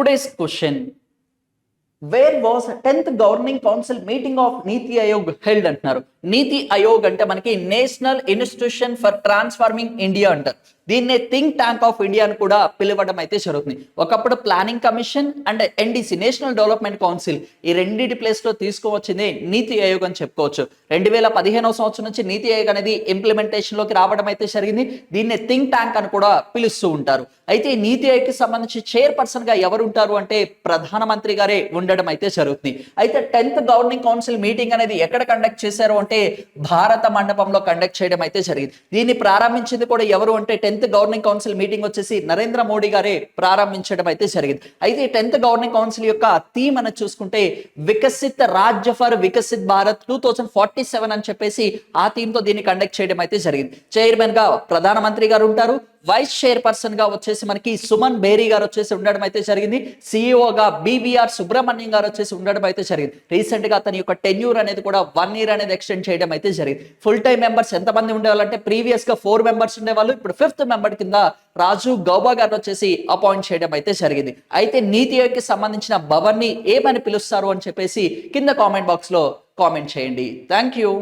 Today's question: where was 10th Governing Council meeting of Niti Aayog held అంటున్నారు. నీతి ఆయోగ్ అంటే మనకి national institution for transforming India అంటారు. దీన్నే think tank of India అని కూడా పిలవడం అయితే జరుగుతుంది. ఒకప్పుడు planning commission and NDC national development council ఈ రెండింటి ప్లేస్ లో తీసుకువచ్చింది నీతి ఆయోగ్ అని చెప్పుకోవచ్చు. 2015వ సంవత్సరం నుంచి నీతి ఆయోగ్ అనేది ఇంప్లిమెంటేషన్ లోకి రావడం అయితే జరిగింది. దీన్నే థింక్ ట్యాంక్ అని కూడా పిలుస్తూ ఉంటారు. అయితే నీతి ఆయోగ్ కి సంబంధించి చైర్పర్సన్ గా ఎవరు ఉంటారు అంటే ప్రధానమంత్రి గారే ఉండడం అయితే జరుగుతుంది. అయితే 10th గవర్నింగ్ కౌన్సిల్ మీటింగ్ అనేది ఎక్కడ కండక్ట్ చేశారు అంటే భారత మండపంలో కండక్ట్ చేయడం అయితే జరిగింది. దీన్ని ప్రారంభించింది కూడా ఎవరు అంటే 10th గవర్నింగ్ కౌన్సిల్ మీటింగ్ వచ్చేసి నరేంద్ర మోడీ గారే ప్రారంభించడం అయితే జరిగింది. అయితే 10th గవర్నింగ్ కౌన్సిల్ యొక్క థీమ్ అని చూసుకుంటే వికసిత్ రాజ్య ఫర్ వికసిత్ భారత్ 2047 అని చెప్పేసి ఆ థీమ్ తో దీన్ని కండక్ట్ చేయడం అయితే జరిగింది. చైర్మన్ గా ప్రధానమంత్రి గారు ఉంటారు. వైస్ చైర్పర్సన్ గా వచ్చేసి మనకి సుమన్ బేరీ గారు వచ్చేసి ఉండడం అయితే జరిగింది. సిఇఓగా బివిఆర్ సుబ్రహ్మణ్యం గారు వచ్చేసి ఉండడం అయితే జరిగింది. రీసెంట్ గా అతని యొక్క టెన్యూర్ అనేది కూడా 1 year అనేది ఎక్స్టెండ్ చేయడం అయితే జరిగింది. ఫుల్ టైం మెంబర్స్ ఎంతమంది ఉండేవాళ్ళంటే ప్రీవియస్ గా 4 members ఉండేవాళ్ళు. ఇప్పుడు 5th member కింద రాజు గౌబా గారు వచ్చేసి అపాయింట్ చేయడం అయితే జరిగింది. అయితే నీతి ఆయోగ్ కి సంబంధించిన భవన్ ని ఏమని పిలుస్తారు అని చెప్పేసి కింద కామెంట్ బాక్స్ లో కామెంట్ చేయండి. Thank you.